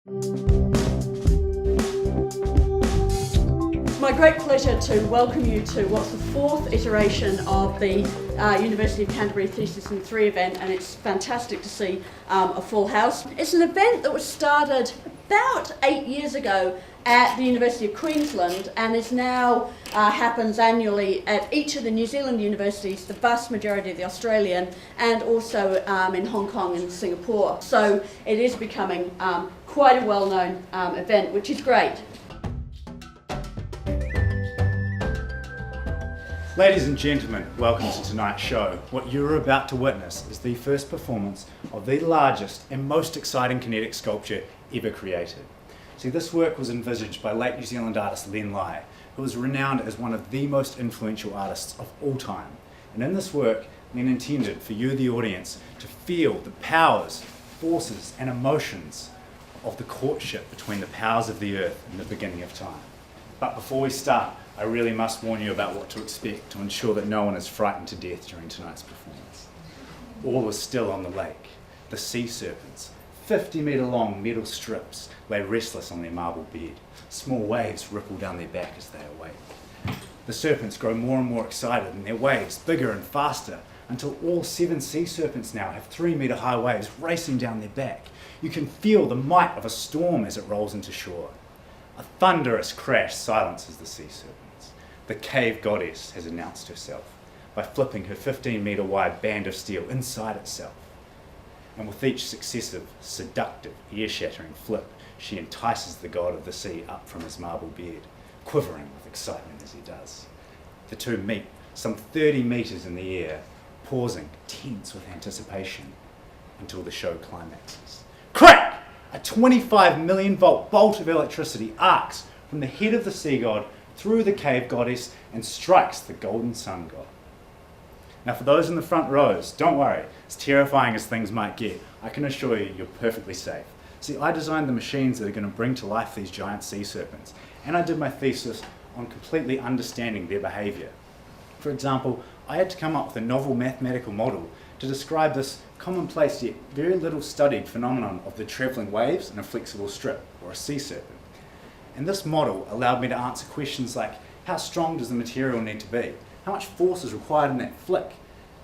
My great pleasure to welcome you to what's the fourth iteration of the University of Canterbury Thesis in 3 event, and it's fantastic to see a full house. It's an event that was started about 8 years ago at the University of Queensland and is now happens annually at each of the New Zealand universities, the vast majority of the Australian, and also in Hong Kong and Singapore. So it is becoming quite a well-known event, which is great. Ladies and gentlemen, welcome to tonight's show. What you're about to witness is the first performance of the largest and most exciting kinetic sculpture ever created. See, this work was envisaged by late New Zealand artist Len Lai, who was renowned as one of the most influential artists of all time. And in this work, Len intended for you, the audience, to feel the powers, forces and emotions of the courtship between the powers of the earth and the beginning of time. But before we start, I really must warn you about what to expect to ensure that no one is frightened to death during tonight's performance. All is still on the lake. The sea serpents, 50-metre long metal strips, lay restless on their marble bed. Small waves ripple down their back as they awake. The serpents grow more and more excited, and their waves bigger and faster, until all 7 sea serpents now have 3-metre high waves racing down their back. You can feel the might of a storm as it rolls into shore. A thunderous crash silences the sea serpents. The cave goddess has announced herself by flipping her 15-metre wide band of steel inside itself. And with each successive, seductive, ear-shattering flip, she entices the god of the sea up from his marble bed, quivering with excitement as he does. The two meet some 30 metres in the air, pausing, tense with anticipation, until the show climaxes. Crack! A 25 million volt bolt of electricity arcs from the head of the sea god through the cave goddess and strikes the golden sun god. Now for those in the front rows, don't worry, as terrifying as things might get, I can assure you you're perfectly safe. See, I designed the machines that are going to bring to life these giant sea serpents, and I did my thesis on completely understanding their behaviour. For example, I had to come up with a novel mathematical model to describe this commonplace yet very little studied phenomenon of the travelling waves in a flexible strip, or a sea serpent. And this model allowed me to answer questions like, how strong does the material need to be? How much force is required in that flick?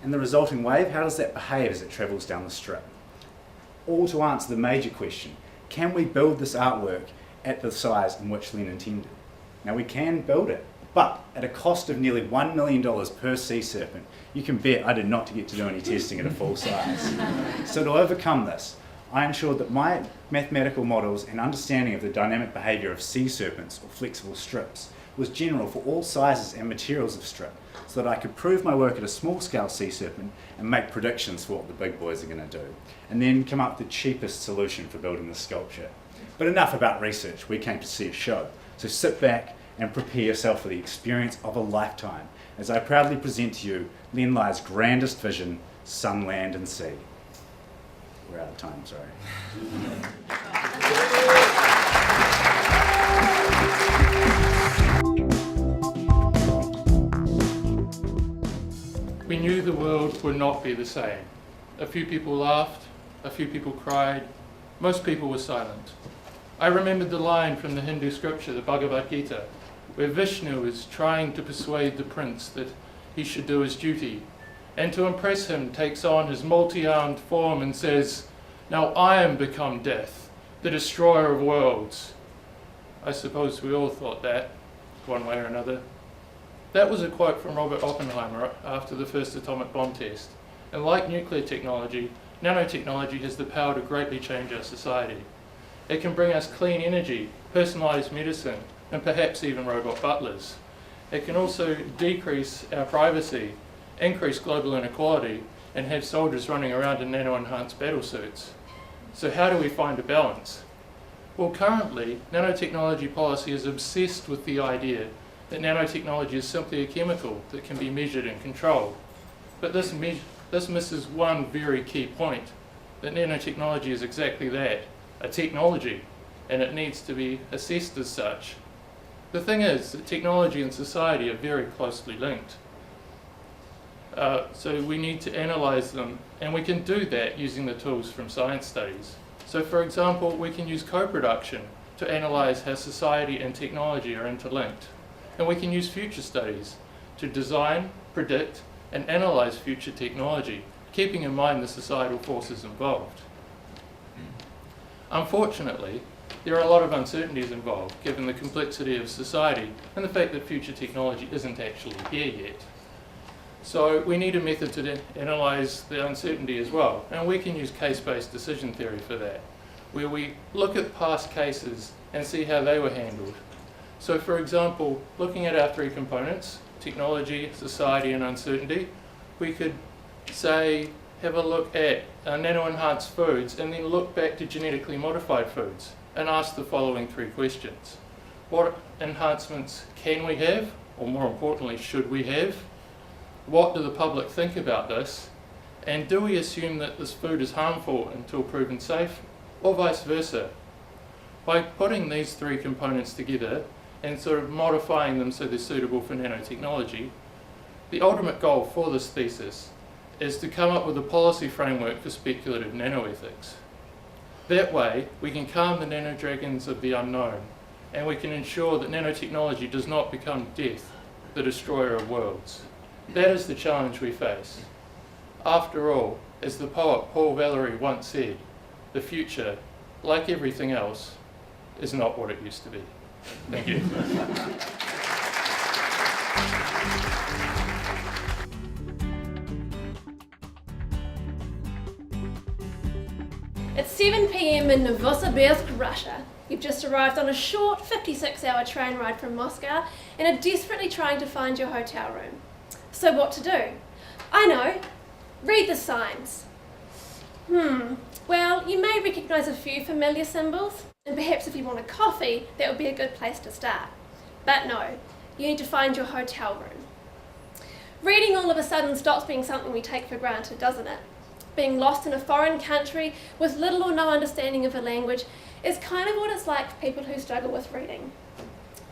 And the resulting wave, how does that behave as it travels down the strip? All to answer the major question, can we build this artwork at the size in which Len intended? Now we can build it, but at a cost of nearly $1 million per sea serpent. You can bet I did not get to do any testing at a full size. So to overcome this, I ensured that my mathematical models and understanding of the dynamic behaviour of sea serpents, or flexible strips, was general for all sizes and materials of strip, so that I could prove my work at a small-scale sea serpent and make predictions for what the big boys are going to do, and then come up with the cheapest solution for building the sculpture. But enough about research, we came to see a show, so sit back and prepare yourself for the experience of a lifetime, as I proudly present to you Len Lai's grandest vision, Sun, Land and Sea. We're out of time, sorry. We knew the world would not be the same. A few people laughed, a few people cried, most people were silent. I remembered the line from the Hindu scripture, the Bhagavad Gita, where Vishnu is trying to persuade the prince that he should do his duty, and to impress him takes on his multi-armed form and says, "Now I am become death, the destroyer of worlds." I suppose we all thought that, one way or another. That was a quote from Robert Oppenheimer after the first atomic bomb test. And like nuclear technology, nanotechnology has the power to greatly change our society. It can bring us clean energy, personalised medicine, and perhaps even robot butlers. It can also decrease our privacy, increase global inequality, and have soldiers running around in nano-enhanced battle suits. So how do we find a balance? Well, currently, nanotechnology policy is obsessed with the idea that nanotechnology is simply a chemical that can be measured and controlled. But this misses one very key point, that nanotechnology is exactly that, a technology, and it needs to be assessed as such. The thing is that technology and society are very closely linked. So we need to analyse them, and we can do that using the tools from science studies. So for example, we can use co-production to analyse how society and technology are interlinked. And we can use future studies to design, predict and analyse future technology, keeping in mind the societal forces involved. Unfortunately, there are a lot of uncertainties involved, given the complexity of society and the fact that future technology isn't actually here yet. So we need a method to analyse the uncertainty as well, and we can use case-based decision theory for that, where we look at past cases and see how they were handled. So for example, looking at our three components, technology, society and uncertainty, we could say, have a look at nano-enhanced foods and then look back to genetically modified foods and ask the following three questions. What enhancements can we have, or more importantly, should we have? What do the public think about this? And do we assume that this food is harmful until proven safe, or vice versa? By putting these three components together and sort of modifying them so they're suitable for nanotechnology, the ultimate goal for this thesis is to come up with a policy framework for speculative nanoethics. That way, we can calm the nanodragons of the unknown, and we can ensure that nanotechnology does not become death, the destroyer of worlds. That is the challenge we face. After all, as the poet Paul Valery once said, the future, like everything else, is not what it used to be. Thank you. It's 7 p.m. in Novosibirsk, Russia. You've just arrived on a short 56-hour train ride from Moscow and are desperately trying to find your hotel room. So what to do? I know. Read the signs. Well, you may recognise a few familiar symbols, and perhaps if you want a coffee, that would be a good place to start. But no, you need to find your hotel room. Reading all of a sudden stops being something we take for granted, doesn't it? Being lost in a foreign country with little or no understanding of the language is kind of what it's like for people who struggle with reading.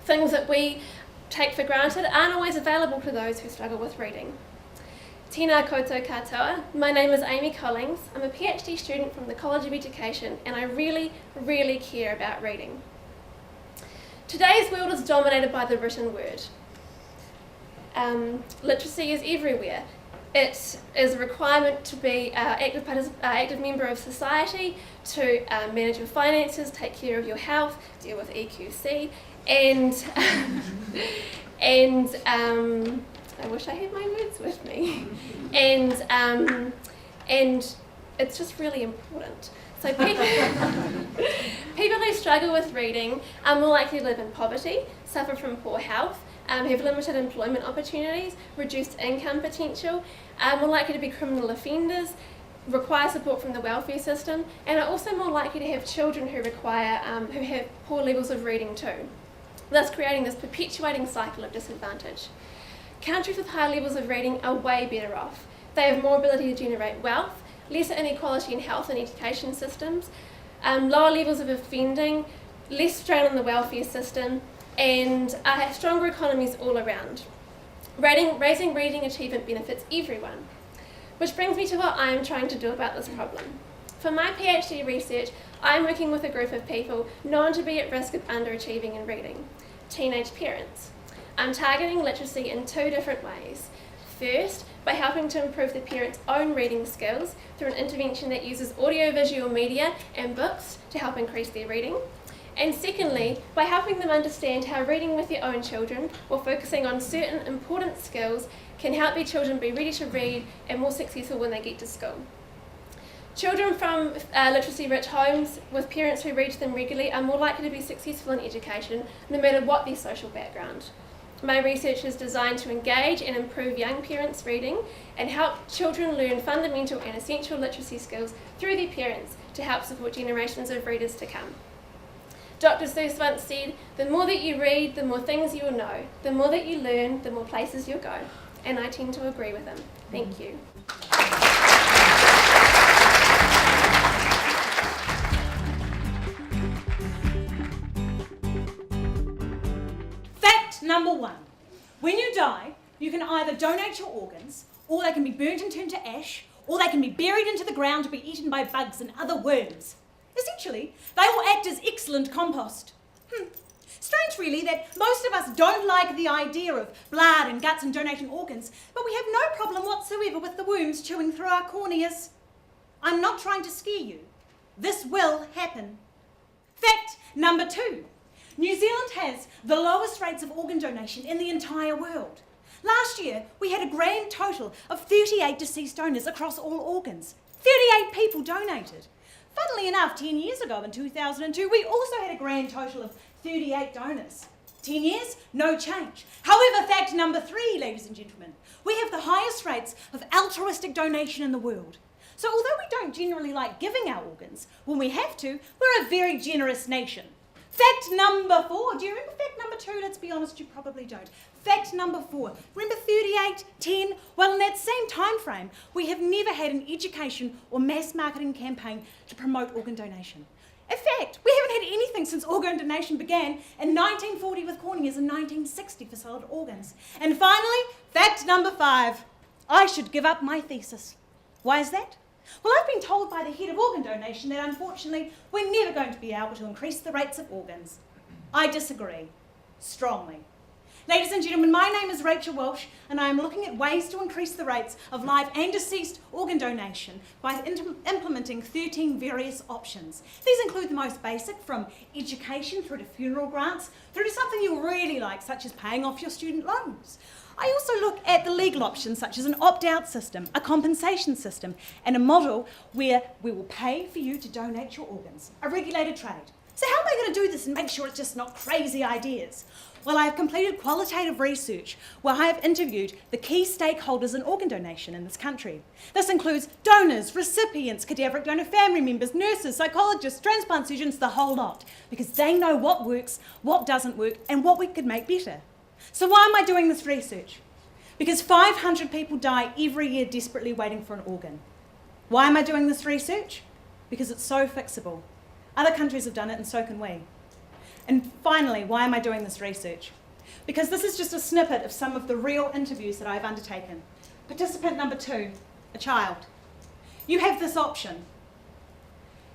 Things that we take for granted aren't always available to those who struggle with reading. Tēnā koutou katoa. My name is Amy Collings. I'm a PhD student from the College of Education, and I really, really care about reading. Today's world is dominated by the written word. Literacy is everywhere. It is a requirement to be an active member of society, to manage your finances, take care of your health, deal with EQC, and I wish I had my words with me. And it's just really important. So people who struggle with reading are more likely to live in poverty, suffer from poor health, have limited employment opportunities, reduced income potential, are more likely to be criminal offenders, require support from the welfare system, and are also more likely to have children who have poor levels of reading too, thus creating this perpetuating cycle of disadvantage. Countries with high levels of reading are way better off. They have more ability to generate wealth, lesser inequality in health and education systems, lower levels of offending, less strain on the welfare system, and have stronger economies all around. Raising reading achievement benefits everyone. Which brings me to what I am trying to do about this problem. For my PhD research, I am working with a group of people known to be at risk of underachieving in reading: teenage parents. I'm targeting literacy in two different ways. First, by helping to improve the parents' own reading skills through an intervention that uses audiovisual media and books to help increase their reading. And secondly, by helping them understand how reading with their own children, while focusing on certain important skills, can help their children be ready to read and more successful when they get to school. Children from literacy-rich homes with parents who read to them regularly are more likely to be successful in education, no matter what their social background. My research is designed to engage and improve young parents' reading and help children learn fundamental and essential literacy skills through their parents to help support generations of readers to come. Dr. Seuss once said, "The more that you read, the more things you will know. The more that you learn, the more places you'll go." And I tend to agree with him. Thank you. Fact number one. When you die, you can either donate your organs, or they can be burnt and turned to ash, or they can be buried into the ground to be eaten by bugs and other worms. Essentially, they will act as excellent compost. Strange really that most of us don't like the idea of blood and guts and donating organs, but we have no problem whatsoever with the worms chewing through our corneas. I'm not trying to scare you. This will happen. Fact number 2. New Zealand has the lowest rates of organ donation in the entire world. Last year, we had a grand total of 38 deceased donors across all organs. 38 people donated. Funnily enough, 10 years ago in 2002, we also had a grand total of 38 donors. 10 years, no change. However, fact number 3, ladies and gentlemen, we have the highest rates of altruistic donation in the world. So although we don't generally like giving our organs, when we have to, we're a very generous nation. Fact number 4, do you remember fact number 2? Let's be honest, you probably don't. Fact number 4, remember 38, 10? Well, in that same time frame, we have never had an education or mass marketing campaign to promote organ donation. In fact, we haven't had anything since organ donation began in 1940 with corneas and 1960 for solid organs. And finally, fact number 5, I should give up my thesis. Why is that? Well, I've been told by the head of organ donation that unfortunately we're never going to be able to increase the rates of organs. I disagree, strongly. Ladies and gentlemen, my name is Rachel Walsh and I am looking at ways to increase the rates of live and deceased organ donation by implementing 13 various options. These include the most basic, from education through to funeral grants, through to something you really like, such as paying off your student loans. I also look at the legal options such as an opt-out system, a compensation system, and a model where we will pay for you to donate your organs, a regulated trade. So how am I going to do this and make sure it's just not crazy ideas? Well, I have completed qualitative research where I have interviewed the key stakeholders in organ donation in this country. This includes donors, recipients, cadaveric donor family members, nurses, psychologists, transplant surgeons, the whole lot, because they know what works, what doesn't work, and what we could make better. So why am I doing this research? Because 500 people die every year desperately waiting for an organ. Why am I doing this research? Because it's so fixable. Other countries have done it and so can we. And finally, why am I doing this research? Because this is just a snippet of some of the real interviews that I've undertaken. Participant number 2, a child. You have this option.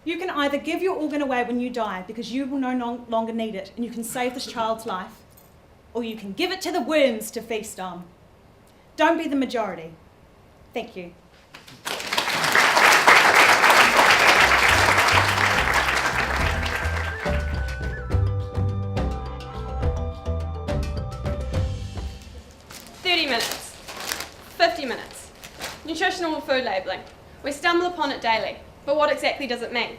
You can either give your organ away when you die because you will no longer need it and you can save this child's life, or you can give it to the worms to feast on. Don't be the majority. Thank you. Minutes, 50 minutes. Nutritional food labelling. We stumble upon it daily, but what exactly does it mean?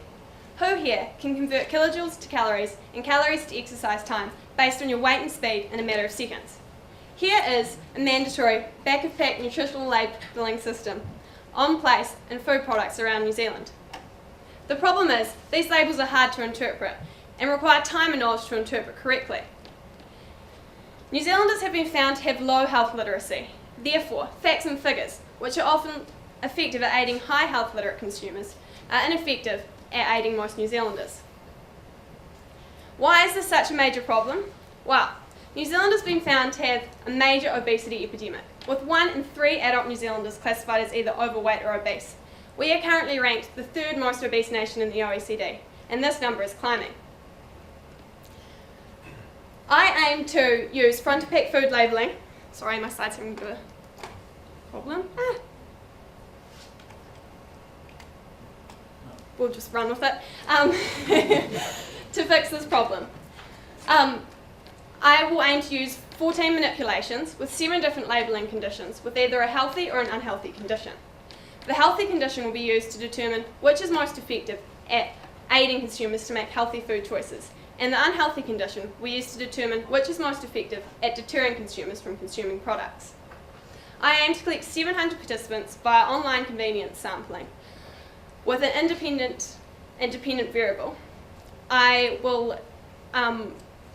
Who here can convert kilojoules to calories and calories to exercise time based on your weight and speed in a matter of seconds? Here is a mandatory back-of-pack nutritional labelling system on place in food products around New Zealand. The problem is, these labels are hard to interpret and require time and knowledge to interpret correctly. New Zealanders have been found to have low health literacy. Therefore, facts and figures, which are often effective at aiding high health literate consumers, are ineffective at aiding most New Zealanders. Why is this such a major problem? Well, New Zealand has been found to have a major obesity epidemic, with 1 in 3 adult New Zealanders classified as either overweight or obese. We are currently ranked the 3rd most obese nation in the OECD, and this number is climbing. I aim to use front-of-pack food labelling. Sorry, my slide's having a bit of a problem. We'll just run with it. To fix this problem. I will aim to use 14 manipulations with 7 different labelling conditions with either a healthy or an unhealthy condition. The healthy condition will be used to determine which is most effective at aiding consumers to make healthy food choices, and the unhealthy condition we use to determine which is most effective at deterring consumers from consuming products. I aim to collect 700 participants via online convenience sampling with an independent variable. I will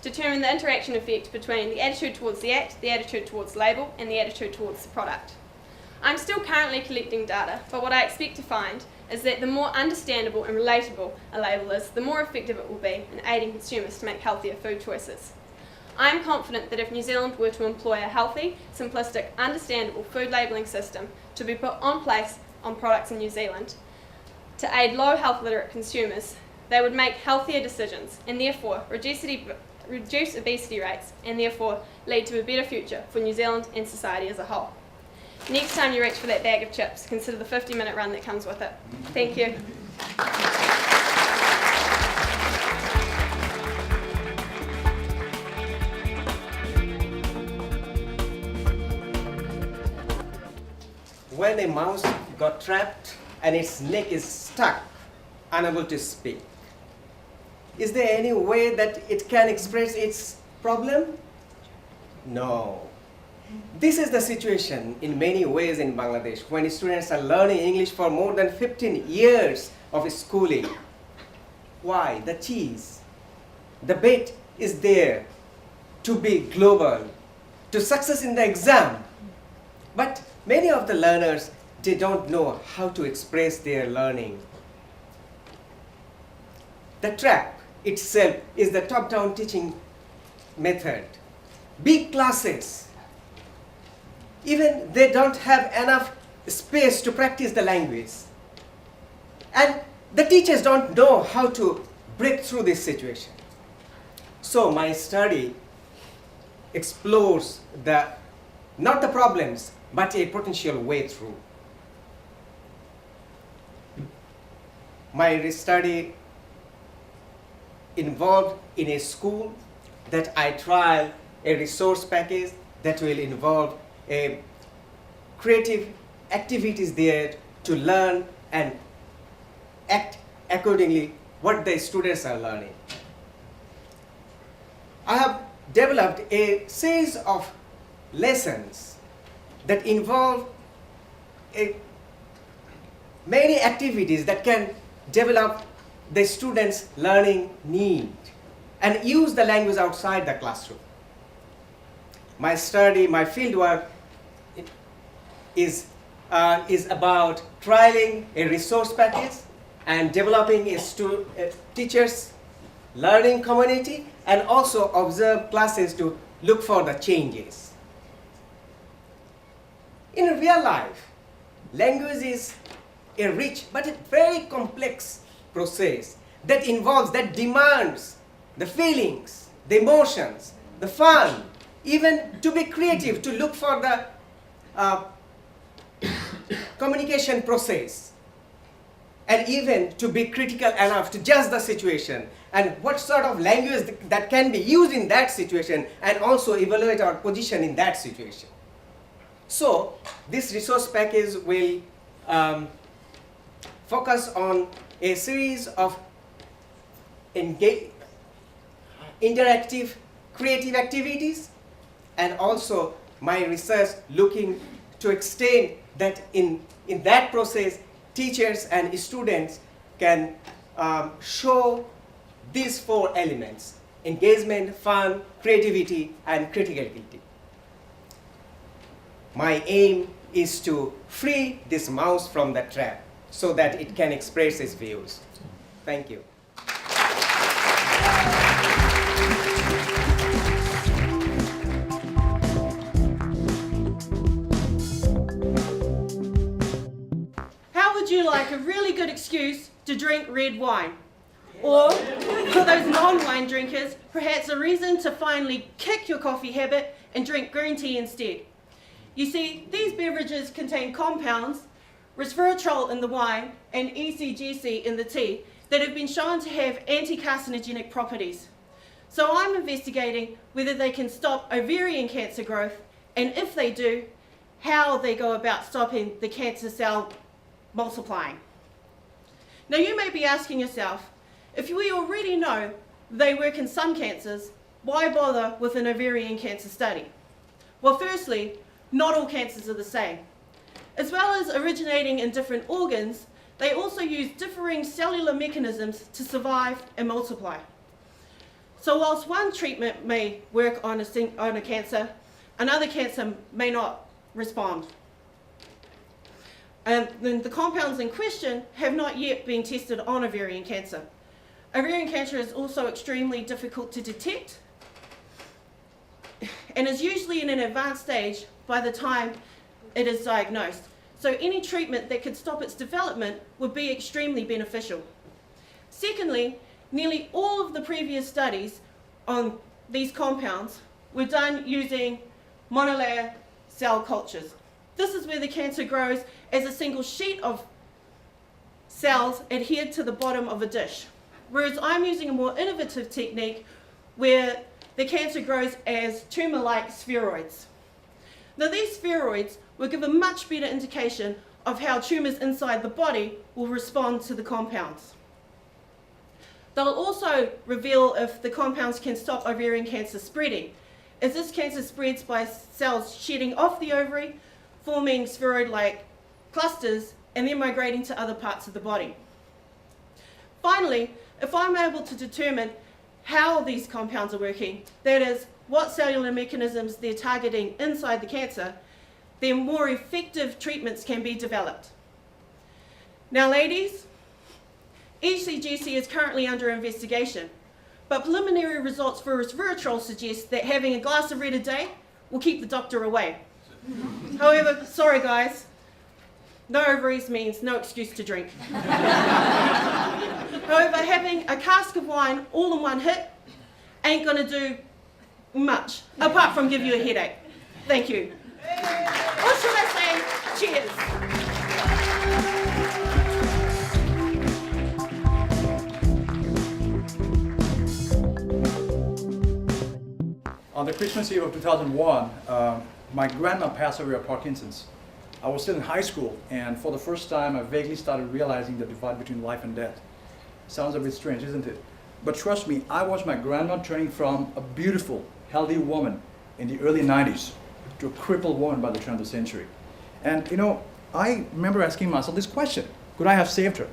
determine the interaction effect between the attitude towards the act, the attitude towards the label, and the attitude towards the product. I'm still currently collecting data, but what I expect to find is that the more understandable and relatable a label is, the more effective it will be in aiding consumers to make healthier food choices. I am confident that if New Zealand were to employ a healthy, simplistic, understandable food labelling system to be put on place on products in New Zealand to aid low health literate consumers, they would make healthier decisions and therefore reduce obesity rates and therefore lead to a better future for New Zealand and society as a whole. Next time you reach for that bag of chips, consider the 50-minute run that comes with it. Thank you. When a mouse got trapped and its neck is stuck, unable to speak, is there any way that it can express its problem? No. This is the situation in many ways in Bangladesh when students are learning English for more than 15 years of schooling. Why? The cheese. The bait is there to be global, to success in the exam. But many of the learners, they don't know how to express their learning. The trap itself is the top-down teaching method. Big classes, even they don't have enough space to practice the language. And the teachers don't know how to break through this situation. So my study explores not the problems, but a potential way through. My study involved in a school that I trial a resource package that will involve a creative activities there to learn and act accordingly what the students are learning. I have developed a series of lessons that involve many activities that can develop the students' learning need and use the language outside the classroom. My study, my fieldwork is about trialing a resource package and developing a teachers' learning community, and also observe classes to look for the changes. In real life, language is a rich but a very complex process that demands the feelings, the emotions, the fun, even to be creative, to look for the communication process, and even to be critical enough to judge the situation and what sort of language that can be used in that situation, and also evaluate our position in that situation. So this resource package will focus on a series of interactive, creative activities, and also my research looking to extend that in that process, teachers and students can show these 4 elements: engagement, fun, creativity, and criticality. My aim is to free this mouse from the trap so that it can express its views. Thank you. How would you like a really good excuse to drink red wine? Or, for those non-wine drinkers, perhaps a reason to finally kick your coffee habit and drink green tea instead. You see, these beverages contain compounds, resveratrol in the wine and ECGC in the tea, that have been shown to have anti-carcinogenic properties. So I'm investigating whether they can stop ovarian cancer growth, and if they do, how they go about stopping the cancer cell multiplying. Now you may be asking yourself, if we already know they work in some cancers, why bother with an ovarian cancer study? Well, firstly, not all cancers are the same. As well as originating in different organs, they also use differing cellular mechanisms to survive and multiply. So whilst one treatment may work on a cancer, another cancer may not respond. And then the compounds in question have not yet been tested on ovarian cancer. Ovarian cancer is also extremely difficult to detect and is usually in an advanced stage by the time it is diagnosed. So any treatment that could stop its development would be extremely beneficial. Secondly, nearly all of the previous studies on these compounds were done using monolayer cell cultures. This is where the cancer grows as a single sheet of cells adhered to the bottom of a dish. Whereas I'm using a more innovative technique where the cancer grows as tumor-like spheroids. Now these spheroids will give a much better indication of how tumors inside the body will respond to the compounds. They'll also reveal if the compounds can stop ovarian cancer spreading, as this cancer spreads by cells shedding off the ovary, forming spheroid-like clusters, and then migrating to other parts of the body. Finally, if I'm able to determine how these compounds are working, that is, what cellular mechanisms they're targeting inside the cancer, then more effective treatments can be developed. Now ladies, ECGC is currently under investigation, but preliminary results for resveratrol suggest that having a glass of red a day will keep the doctor away. However, sorry guys, no ovaries means no excuse to drink. However, having a cask of wine all in one hit ain't gonna do much, apart from give you a headache. Thank you. Or should I say, cheers. On the Christmas Eve of 2001, my grandma passed away of Parkinson's. I was still in high school, and for the first time, I vaguely started realizing the divide between life and death. Sounds a bit strange, isn't it? But trust me, I watched my grandma turning from a beautiful, healthy woman in the early 90s to a crippled woman by the turn of the century. And you know, I remember asking myself this question: could I have saved her?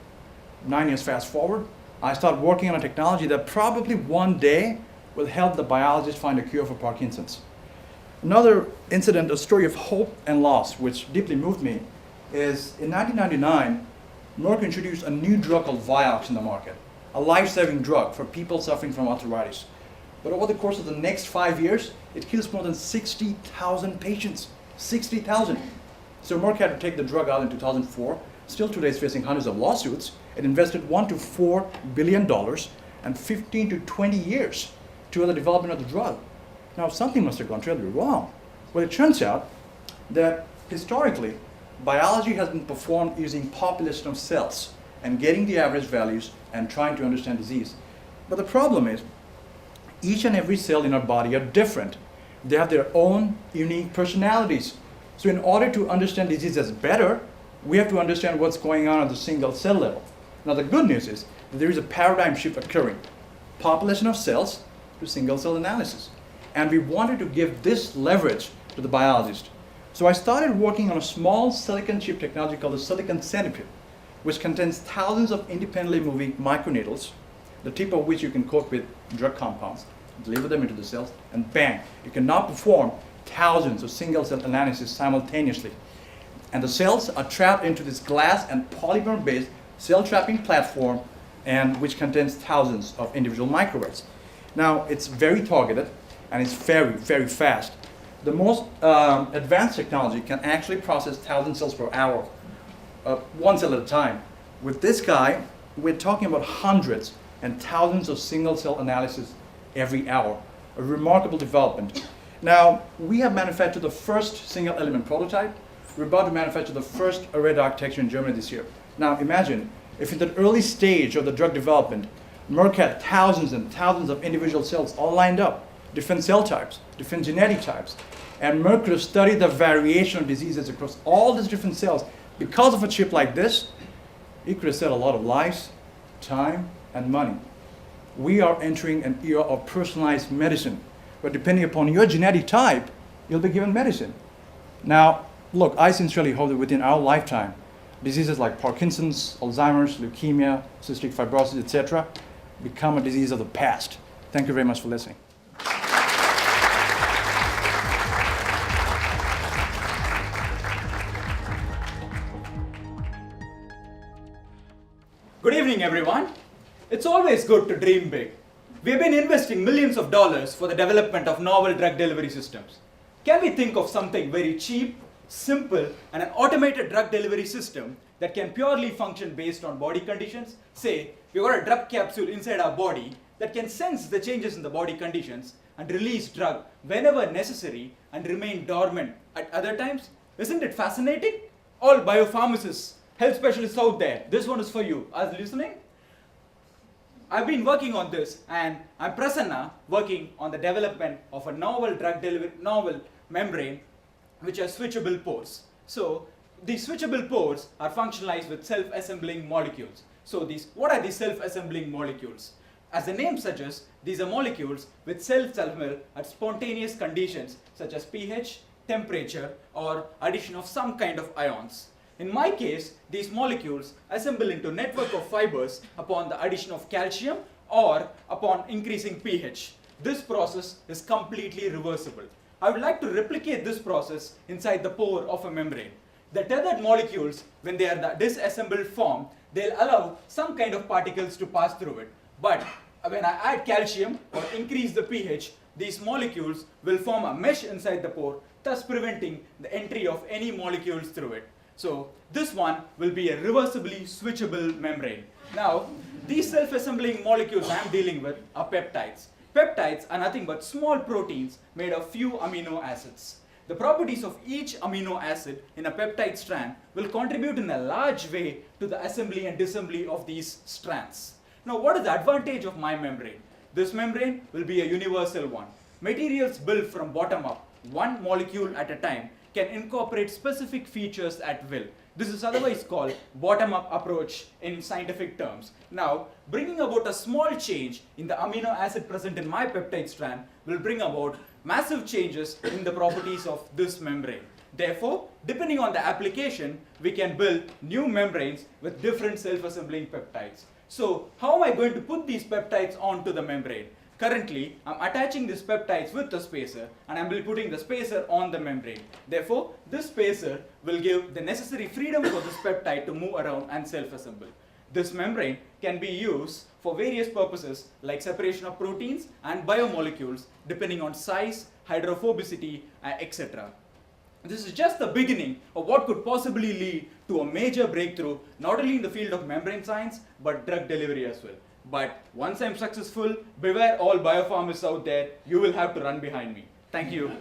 9 years fast forward, I started working on a technology that probably one day will help the biologists find a cure for Parkinson's. Another incident, a story of hope and loss, which deeply moved me, is in 1999, Merck introduced a new drug called Vioxx in the market, a life-saving drug for people suffering from arthritis. But over the course of the next 5 years, it kills more than 60,000 patients. 60,000. So Merck had to take the drug out in 2004. Still today it's facing hundreds of lawsuits. It invested $1 to $4 billion and 15 to 20 years to the development of the drug. Now something must have gone terribly wrong. Well, it turns out that historically, biology has been performed using population of cells and getting the average values and trying to understand disease. But the problem is, each and every cell in our body are different. They have their own unique personalities. So in order to understand diseases better, we have to understand what's going on at the single cell level. Now the good news is that there is a paradigm shift occurring. Population of cells to single cell analysis. And we wanted to give this leverage to the biologist. So I started working on a small silicon chip technology called the silicon centipede, which contains thousands of independently moving microneedles, the tip of which you can coat with drug compounds, deliver them into the cells, and bang, you can now perform thousands of single cell analysis simultaneously. And the cells are trapped into this glass and polymer-based cell trapping platform, and which contains thousands of individual microarrays. Now, it's very targeted, and it's very, very fast. The most advanced technology can actually process 1,000 cells per hour, one cell at a time. With this guy, we're talking about hundreds and thousands of single cell analysis every hour. A remarkable development. Now, we have manufactured the first single element prototype. We're about to manufacture the first arrayed architecture in Germany this year. Now, imagine if in the early stage of the drug development, Merck had thousands and thousands of individual cells all lined up, different cell types, different genetic types. And Merck could have studied the variation of diseases across all these different cells. Because of a chip like this, it could have saved a lot of lives, time, and money. We are entering an era of personalized medicine, where depending upon your genetic type, you'll be given medicine. Now, look, I sincerely hope that within our lifetime, diseases like Parkinson's, Alzheimer's, leukemia, cystic fibrosis, etc., become a disease of the past. Thank you very much for listening. Good evening, everyone. It's always good to dream big. We've been investing millions of dollars for the development of novel drug delivery systems. Can we think of something very cheap, simple, and an automated drug delivery system that can purely function based on body conditions? Say, we've got a drug capsule inside our body that can sense the changes in the body conditions and release drug whenever necessary and remain dormant at other times. Isn't it fascinating? All biopharmacists, health specialists out there, this one is for you. Are you listening? I've been working on this, and I'm Prasanna, working on the development of a novel drug delivery, novel membrane which has switchable pores. So these switchable pores are functionalized with self-assembling molecules. So what are these self-assembling molecules? As the name suggests, these are molecules which self-assemble at spontaneous conditions such as pH, temperature, or addition of some kind of ions. In my case, these molecules assemble into network of fibers upon the addition of calcium or upon increasing pH. This process is completely reversible. I would like to replicate this process inside the pore of a membrane. The tethered molecules, when they are the disassembled form, they'll allow some kind of particles to pass through it. But when I add calcium or increase the pH, these molecules will form a mesh inside the pore, thus preventing the entry of any molecules through it. So this one will be a reversibly switchable membrane. Now, these self-assembling molecules I'm dealing with are peptides. Peptides are nothing but small proteins made of few amino acids. The properties of each amino acid in a peptide strand will contribute in a large way to the assembly and disassembly of these strands. Now, what is the advantage of my membrane? This membrane will be a universal one. Materials built from bottom up, one molecule at a time, can incorporate specific features at will. This is otherwise called bottom-up approach in scientific terms. Now, bringing about a small change in the amino acid present in my peptide strand will bring about massive changes in the properties of this membrane. Therefore, depending on the application, we can build new membranes with different self-assembling peptides. So, how am I going to put these peptides onto the membrane? Currently, I'm attaching these peptides with the spacer, and I'm putting the spacer on the membrane. Therefore, this spacer will give the necessary freedom for this peptide to move around and self-assemble. This membrane can be used for various purposes like separation of proteins and biomolecules depending on size, hydrophobicity, etc. This is just the beginning of what could possibly lead to a major breakthrough not only in the field of membrane science but drug delivery as well. But once I'm successful, beware all biopharmacists out there, you will have to run behind me. Thank you.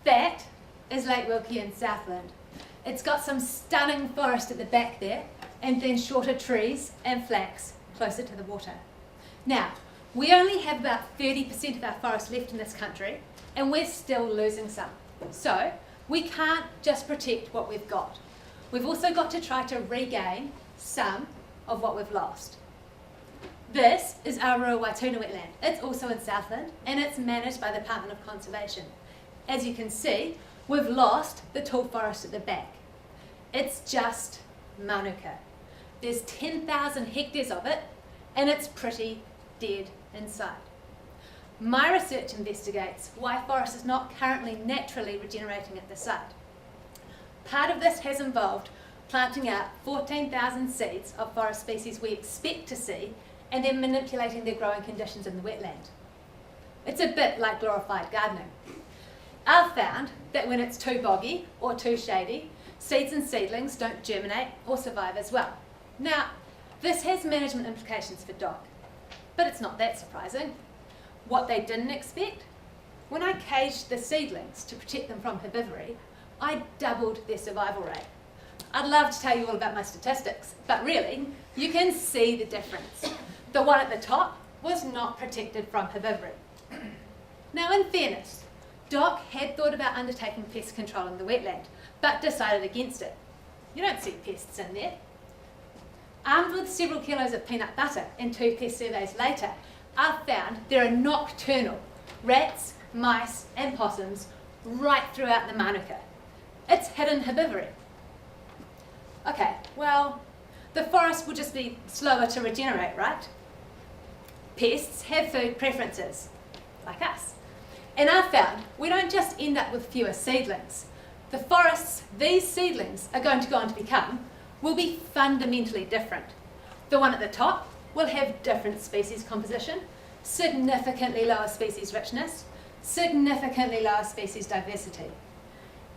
That is Lake Wilkie in Southland. It's got some stunning forest at the back there, and then shorter trees and flax closer to the water. Now, we only have about 30% of our forest left in this country, and we're still losing some. So, we can't just protect what we've got. We've also got to try to regain some of what we've lost. This is Aurora Waituna wetland. It's also in Southland, and it's managed by the Department of Conservation. As you can see, we've lost the tall forest at the back. It's just manuka. There's 10,000 hectares of it, and it's pretty dead inside. My research investigates why forest is not currently naturally regenerating at the site. Part of this has involved planting out 14,000 seeds of forest species we expect to see, and then manipulating their growing conditions in the wetland. It's a bit like glorified gardening. I've found that when it's too boggy or too shady, seeds and seedlings don't germinate or survive as well. Now, this has management implications for DOC, but it's not that surprising. What they didn't expect? When I caged the seedlings to protect them from herbivory, I doubled their survival rate. I'd love to tell you all about my statistics, but really, you can see the difference. The one at the top was not protected from herbivory. Now, in fairness, DOC had thought about undertaking pest control in the wetland, but decided against it. You don't see pests in there. Armed with several kilos of peanut butter and 2 pest surveys later, I've found there are nocturnal rats, mice and possums right throughout the Manuka. It's hidden herbivory. Okay, well, the forest will just be slower to regenerate, right? Pests have food preferences, like us. And I've found we don't just end up with fewer seedlings. The forests these seedlings are going to go on to become will be fundamentally different. The one at the top will have different species composition, significantly lower species richness, significantly lower species diversity.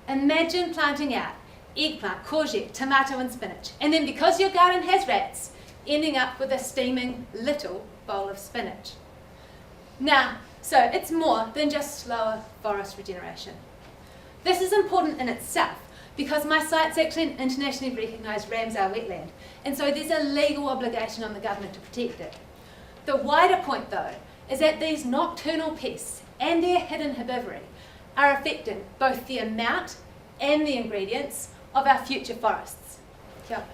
Imagine planting out eggplant, courgette, tomato and spinach, and then because your garden has rats, ending up with a steaming little bowl of spinach. Now, so it's more than just slower forest regeneration. This is important in itself because my site's actually an internationally recognised Ramsar wetland, and so there's a legal obligation on the government to protect it. The wider point though is that these nocturnal pests and their hidden herbivory are affecting both the amount and the ingredients of our future forests. Kia ora.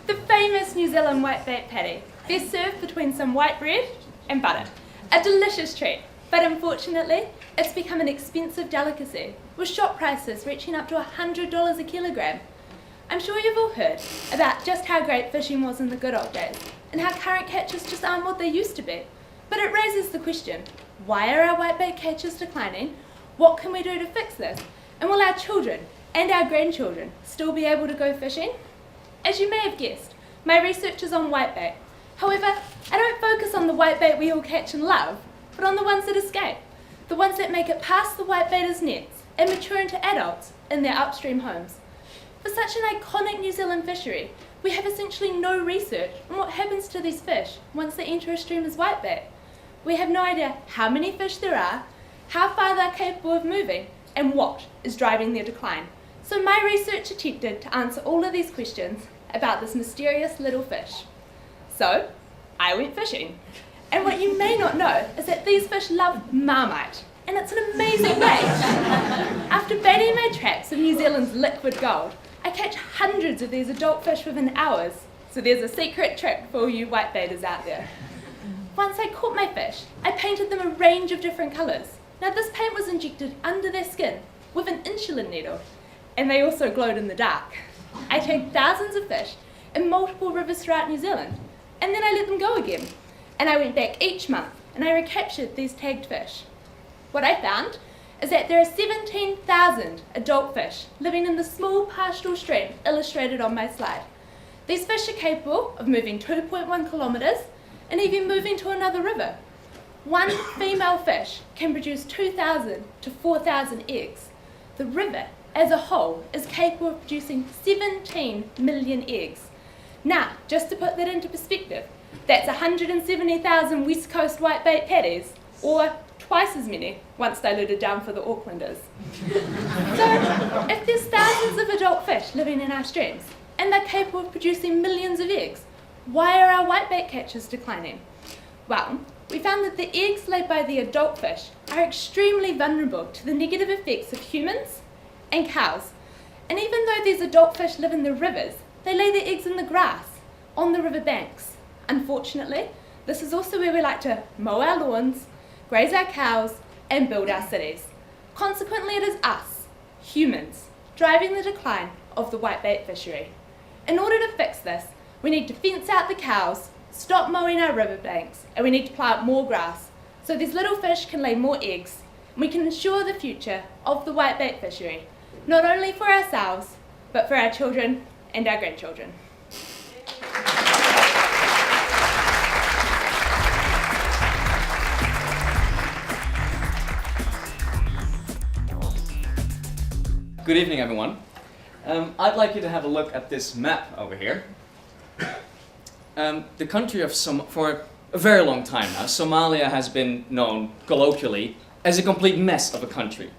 The famous New Zealand whitebait patty. They're served between some white bread and butter. A delicious treat, but unfortunately, it's become an expensive delicacy, with shop prices reaching up to $100 a kilogram. I'm sure you've all heard about just how great fishing was in the good old days, and how current catches just aren't what they used to be. But it raises the question, why are our whitebait catches declining? What can we do to fix this? And will our children and our grandchildren still be able to go fishing? As you may have guessed, my research is on whitebait. However, I don't focus on the whitebait we all catch and love, but on the ones that escape, the ones that make it past the whitebaiters' nets and mature into adults in their upstream homes. For such an iconic New Zealand fishery, we have essentially no research on what happens to these fish once they enter a stream as whitebait. We have no idea how many fish there are, how far they're capable of moving, and what is driving their decline. So my research attempted to answer all of these questions about this mysterious little fish. So, I went fishing. And what you may not know is that these fish love Marmite, and it's an amazing bait. After baiting my traps of New Zealand's liquid gold, I catch hundreds of these adult fish within hours. So there's a secret trick for all you whitebaiters out there. Once I caught my fish, I painted them a range of different colours. Now this paint was injected under their skin with an insulin needle, and they also glowed in the dark. I tagged thousands of fish in multiple rivers throughout New Zealand, and then I let them go again. And I went back each month and I recaptured these tagged fish. What I found is that there are 17,000 adult fish living in the small pastoral stream illustrated on my slide. These fish are capable of moving 2.1 kilometres and even moving to another river. One female fish can produce 2,000 to 4,000 eggs. The river as a whole is capable of producing 17 million eggs. Now, just to put that into perspective, that's 170,000 West Coast whitebait patties, or twice as many once diluted down for the Aucklanders. So, if there's thousands of adult fish living in our streams, and they're capable of producing millions of eggs, why are our whitebait catches declining? Well, we found that the eggs laid by the adult fish are extremely vulnerable to the negative effects of humans and cows. And even though these adult fish live in the rivers, they lay their eggs in the grass, on the river banks. Unfortunately, this is also where we like to mow our lawns, graze our cows, and build our cities. Consequently, it is us, humans, driving the decline of the whitebait fishery. In order to fix this, we need to fence out the cows, stop mowing our riverbanks, and we need to plant more grass so these little fish can lay more eggs, and we can ensure the future of the whitebait fishery, not only for ourselves, but for our children and our grandchildren. Good evening, everyone. I'd like you to have a look at this map over here. The country of for a very long time now, Somalia has been known colloquially as a complete mess of a country.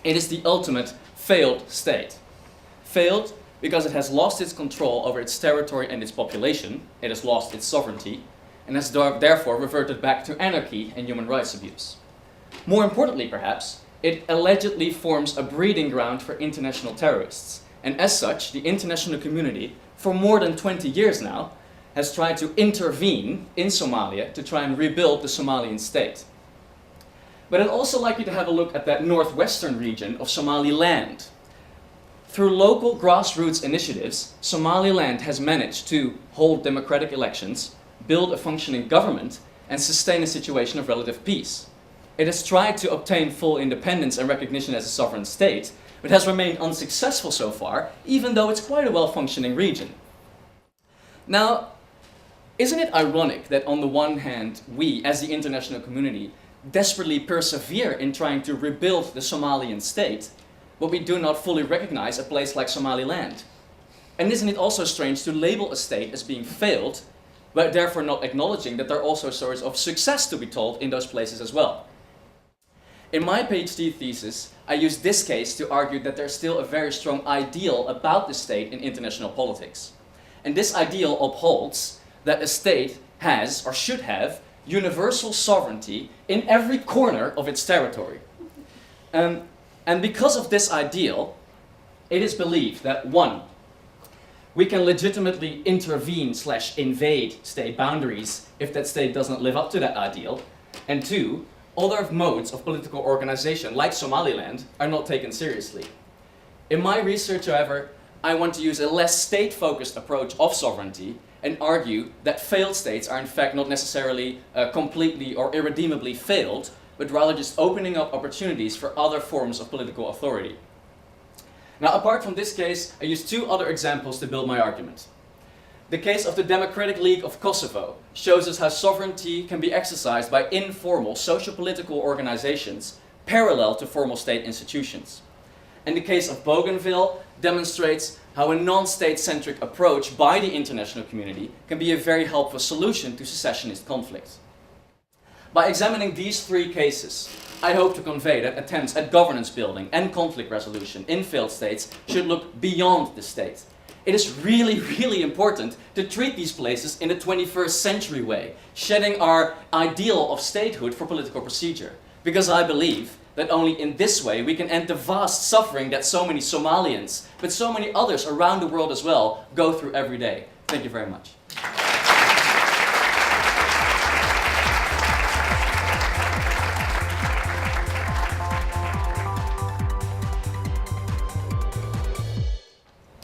It is the ultimate failed state. Failed because it has lost its control over its territory and its population, it has lost its sovereignty, and has therefore reverted back to anarchy and human rights abuse. More importantly, perhaps, it allegedly forms a breeding ground for international terrorists, and as such, the international community, for more than 20 years now, has tried to intervene in Somalia to try and rebuild the Somalian state. But I'd also like you to have a look at that northwestern region of Somaliland. Through local grassroots initiatives, Somaliland has managed to hold democratic elections, build a functioning government, and sustain a situation of relative peace. It has tried to obtain full independence and recognition as a sovereign state, but has remained unsuccessful so far, even though it's quite a well-functioning region. Now, isn't it ironic that on the one hand, we, as the international community, desperately persevere in trying to rebuild the Somalian state, but we do not fully recognize a place like Somaliland? And isn't it also strange to label a state as being failed, but therefore not acknowledging that there are also stories of success to be told in those places as well? In my PhD thesis, I used this case to argue that there's still a very strong ideal about the state in international politics. And this ideal upholds that a state has, or should have, universal sovereignty in every corner of its territory. And because of this ideal, it is believed that 1, we can legitimately intervene/invade state boundaries if that state doesn't live up to that ideal, and 2, other modes of political organization, like Somaliland, are not taken seriously. In my research, however, I want to use a less state-focused approach of sovereignty and argue that failed states are in fact not necessarily completely or irredeemably failed, but rather just opening up opportunities for other forms of political authority. Now, apart from this case, I use 2 other examples to build my argument. The case of the Democratic League of Kosovo shows us how sovereignty can be exercised by informal socio-political organizations parallel to formal state institutions. And the case of Bougainville demonstrates how a non-state-centric approach by the international community can be a very helpful solution to secessionist conflicts. By examining these 3 cases, I hope to convey that attempts at governance building and conflict resolution in failed states should look beyond the state. It is really, really important to treat these places in the 21st century way, shedding our ideal of statehood for political procedure. Because I believe that only in this way we can end the vast suffering that so many Somalians, but so many others around the world as well, go through every day. Thank you very much.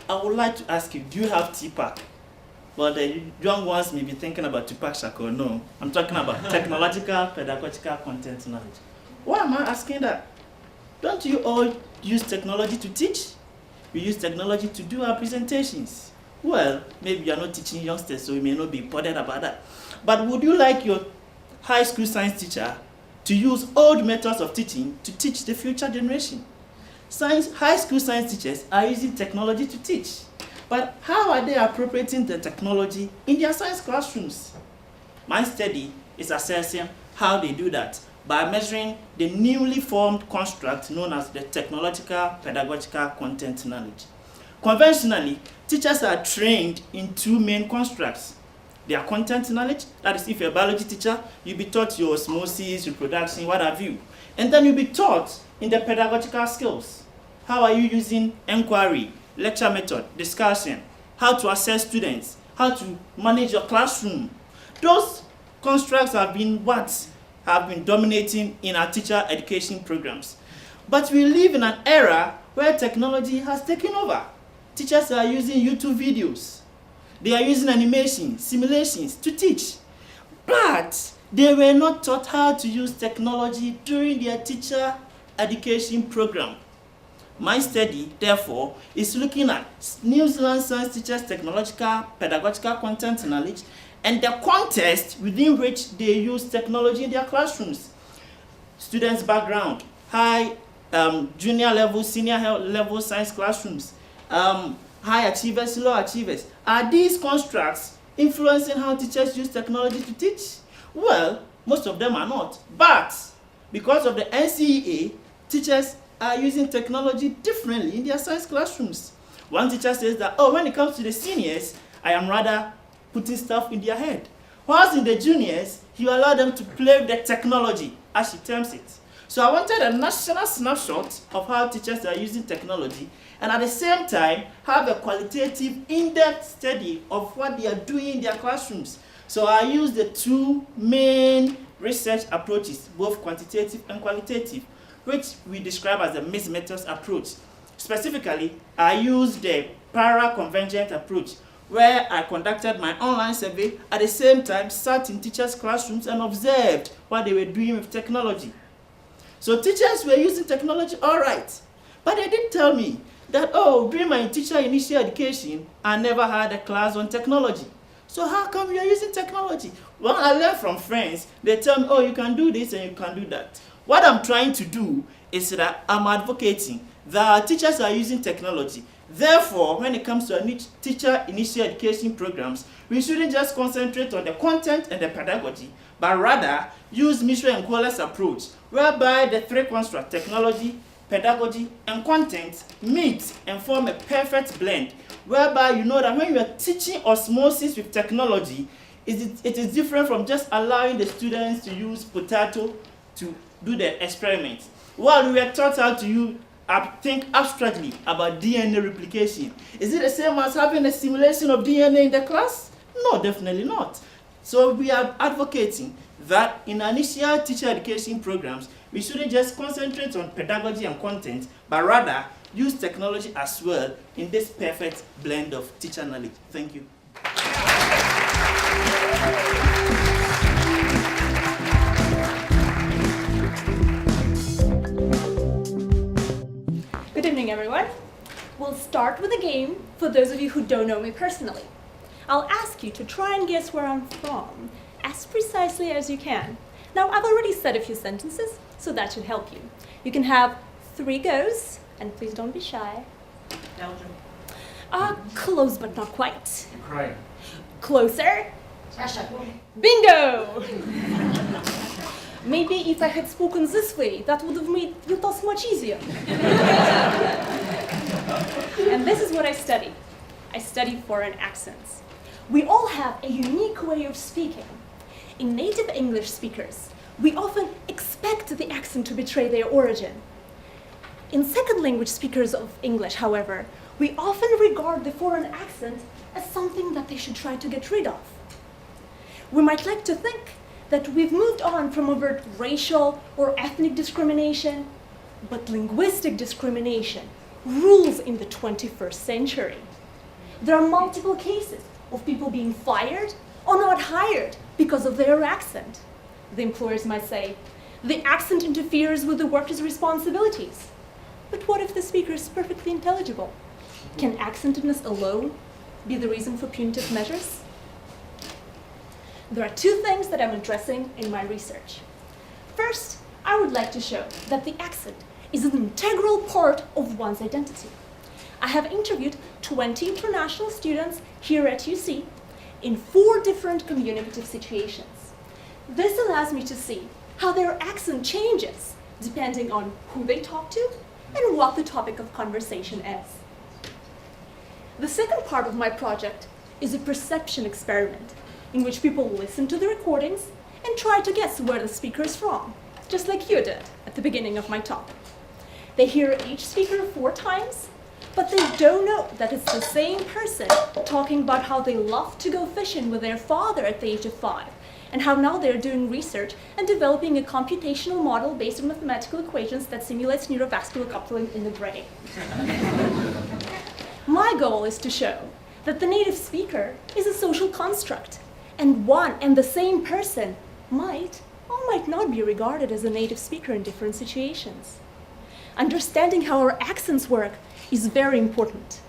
I would like to ask you, do you have TPAC? Well, the young ones may be thinking about TPAC Shako. No, I'm talking about technological, pedagogical content knowledge. Why am I asking that? Don't you all use technology to teach? We use technology to do our presentations. Well, maybe you are not teaching youngsters, so you may not be bothered about that. But would you like your high school science teacher to use old methods of teaching to teach the future generation? High school science teachers are using technology to teach. But how are they appropriating the technology in their science classrooms? My study is assessing how they do that by measuring the newly formed construct known as the technological pedagogical content knowledge. Conventionally, teachers are trained in 2 main constructs. Their content knowledge, that is, if you're a biology teacher, you'll be taught your osmosis, reproduction, what have you. And then you'll be taught in the pedagogical skills. How are you using inquiry, lecture method, discussion, how to assess students, how to manage your classroom. Those constructs have been dominating in our teacher education programs. But we live in an era where technology has taken over. Teachers are using YouTube videos. They are using animation, simulations to teach. But they were not taught how to use technology during their teacher education program. My study, therefore, is looking at New Zealand science teachers' technological, pedagogical content knowledge and the context within which they use technology in their classrooms. Students' background, high, junior level, senior level science classrooms, high achievers, low achievers. Are these constructs influencing how teachers use technology to teach? Well, most of them are not. But because of the NCEA, teachers are using technology differently in their science classrooms. One teacher says that, oh, when it comes to the seniors, I am rather putting stuff in their head. Whilst in the juniors, you allow them to play with the technology, as she terms it. So I wanted a national snapshot of how teachers are using technology, and at the same time, have a qualitative, in-depth study of what they are doing in their classrooms. So I used the 2 main research approaches, both quantitative and qualitative, which we describe as the mixed methods approach. Specifically, I used the para-convergent approach, where I conducted my online survey, at the same time sat in teachers' classrooms and observed what they were doing with technology. So teachers were using technology all right, But they did tell me that, oh, during my teacher initial education, I never had a class on technology. So how come you are using technology? Well, I learned from friends. They tell me, oh, you can do this and you can do that. What I'm trying to do is that I'm advocating that our teachers are using technology. Therefore, when it comes to our teacher initial education programs, we shouldn't just concentrate on the content and the pedagogy, but rather use Mishra and Kohler's approach, whereby the three constructs, technology, pedagogy, and content meet and form a perfect blend, whereby you know that when you are teaching osmosis with technology, it is different from just allowing the students to use potato to do the experiments. While we were taught how to think abstractly about DNA replication, is it the same as having a simulation of DNA in the class? No, definitely not. So we are advocating that in initial teacher education programs, we shouldn't just concentrate on pedagogy and content, but rather use technology as well in this perfect blend of teacher knowledge. Thank you. Good evening, everyone. We'll start with a game for those of you who don't know me personally. I'll ask you to try and guess where I'm from as precisely as you can. Now, I've already said a few sentences, so that should help you. You can have 3 goes, and please don't be shy. Belgium. Close but not quite. Ukraine. Closer. Russia. Bingo! Maybe if I had spoken this way, that would have made your task much easier. And this is what I study. I study foreign accents. We all have a unique way of speaking. In native English speakers, we often expect the accent to betray their origin. In second language speakers of English, however, we often regard the foreign accent as something that they should try to get rid of. We might like to think that we've moved on from overt racial or ethnic discrimination, but linguistic discrimination rules in the 21st century. There are multiple cases of people being fired or not hired because of their accent. The employers might say, the accent interferes with the worker's responsibilities. But what if the speaker is perfectly intelligible? Can accentedness alone be the reason for punitive measures? There are 2 things that I'm addressing in my research. First, I would like to show that the accent is an integral part of one's identity. I have interviewed 20 international students here at UC in 4 different communicative situations. This allows me to see how their accent changes depending on who they talk to and what the topic of conversation is. The second part of my project is a perception experiment in which people listen to the recordings and try to guess where the speaker is from, just like you did at the beginning of my talk. They hear each speaker 4 times, but they don't know that it's the same person talking about how they love to go fishing with their father at the age of 5, and how now they're doing research and developing a computational model based on mathematical equations that simulates neurovascular coupling in the brain. My goal is to show that the native speaker is a social construct, and one and the same person might or might not be regarded as a native speaker in different situations. Understanding how our accents work is very important.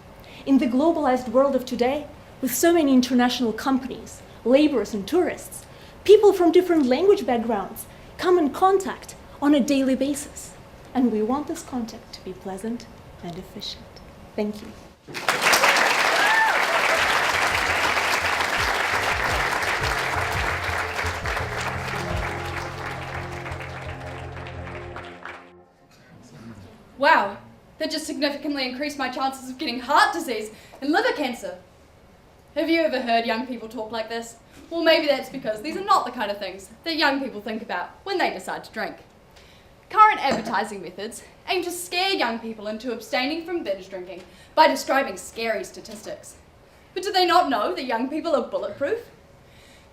In the globalized world of today, with so many international companies, laborers and tourists, people from different language backgrounds come in contact on a daily basis. And we want this contact to be pleasant and efficient. Thank you. Wow, that just significantly increased my chances of getting heart disease and liver cancer. Have you ever heard young people talk like this? Well, maybe that's because these are not the kind of things that young people think about when they decide to drink. Current advertising methods aim to scare young people into abstaining from binge drinking by describing scary statistics. But do they not know that young people are bulletproof?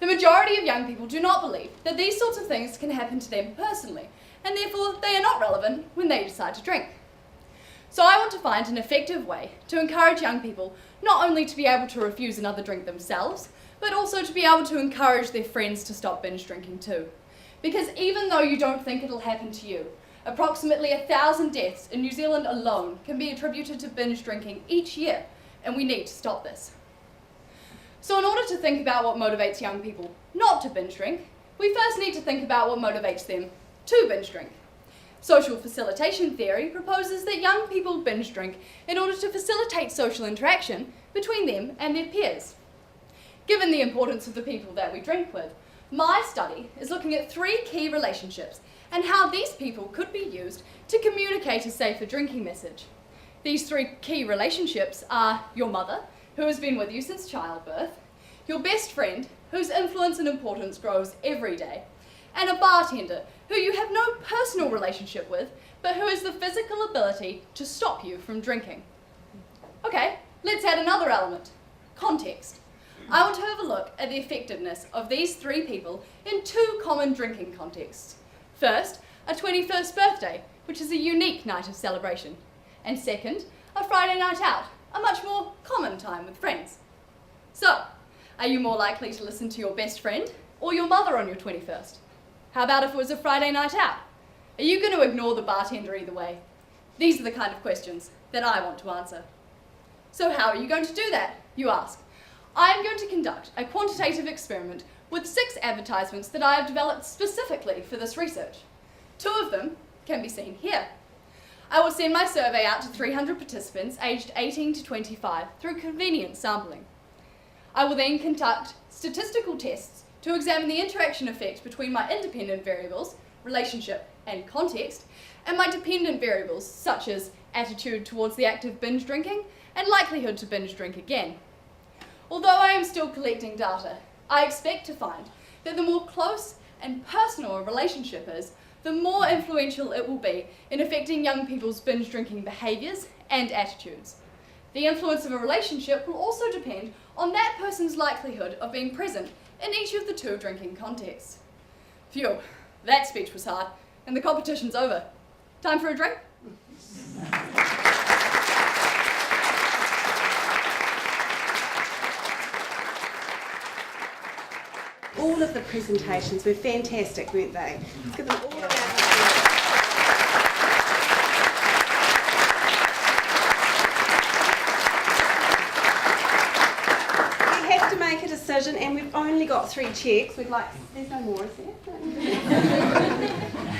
The majority of young people do not believe that these sorts of things can happen to them personally, and therefore they are not relevant when they decide to drink. So I want to find an effective way to encourage young people not only to be able to refuse another drink themselves, but also to be able to encourage their friends to stop binge drinking too. Because even though you don't think it'll happen to you, Approximately 1,000 deaths in New Zealand alone can be attributed to binge drinking each year, and we need to stop this. So in order to think about what motivates young people not to binge drink, we first need to think about what motivates them to binge drink. Social facilitation theory proposes that young people binge drink in order to facilitate social interaction between them and their peers. Given the importance of the people that we drink with, my study is looking at 3 key relationships and how these people could be used to communicate a safer drinking message. These 3 key relationships are your mother, who has been with you since childbirth, your best friend, whose influence and importance grows every day, and a bartender, who you have no personal relationship with, but who has the physical ability to stop you from drinking. Okay, let's add another element, context. I want to have a look at the effectiveness of these 3 people in 2 common drinking contexts. First, a 21st birthday, which is a unique night of celebration. And second, a Friday night out, a much more common time with friends. So, are you more likely to listen to your best friend or your mother on your 21st? How about if it was a Friday night out? Are you going to ignore the bartender either way? These are the kind of questions that I want to answer. So how are you going to do that, you ask? I am going to conduct a quantitative experiment with 6 advertisements that I have developed specifically for this research. 2 of them can be seen here. I will send my survey out to 300 participants aged 18 to 25 through convenient sampling. I will then conduct statistical tests to examine the interaction effect between my independent variables, relationship and context, and my dependent variables such as attitude towards the act of binge drinking and likelihood to binge drink again. Although I am still collecting data, I expect to find that the more close and personal a relationship is, the more influential it will be in affecting young people's binge drinking behaviours and attitudes. The influence of a relationship will also depend on that person's likelihood of being present in each of the 2 drinking contexts. Phew, that speech was hard, and the competition's over. Time for a drink? All of the presentations were fantastic, weren't they? Let's give them all a round of applause. We have to make a decision, and we've only got 3 checks. We'd like, there's no more, is there?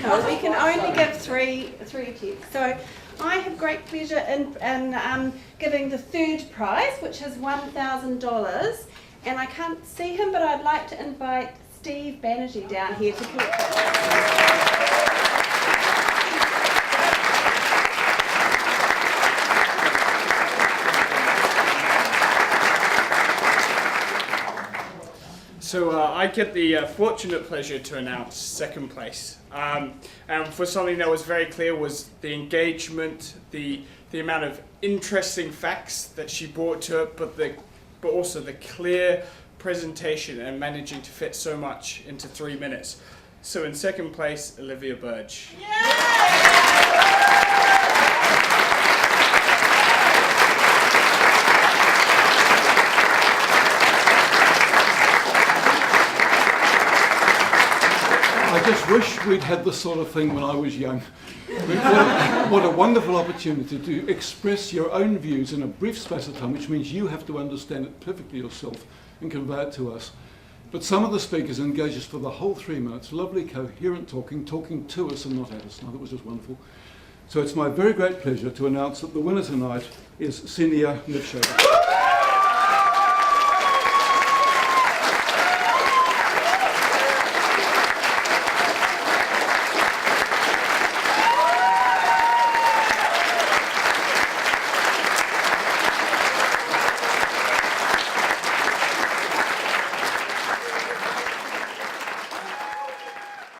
No, we can only give three checks. So I have great pleasure in giving the 3rd prize, which is $1,000. And I can't see him, but I'd like to invite Steve Banerjee down here to collect it. So I get the fortunate pleasure to announce 2nd place. And for something that was very clear was the engagement, the amount of interesting facts that she brought to it, but also the clear presentation and managing to fit so much into 3 minutes. So in 2nd place, Olivia Burge. I just wish we'd had this sort of thing when I was young. What a wonderful opportunity to express your own views in a brief space of time, which means you have to understand it perfectly yourself and convey it to us. But some of the speakers engaged us for the whole 3 minutes, lovely coherent talking to us and not at us. No, that was just wonderful. So it's my very great pleasure to announce that the winner tonight is Senior Mitchell.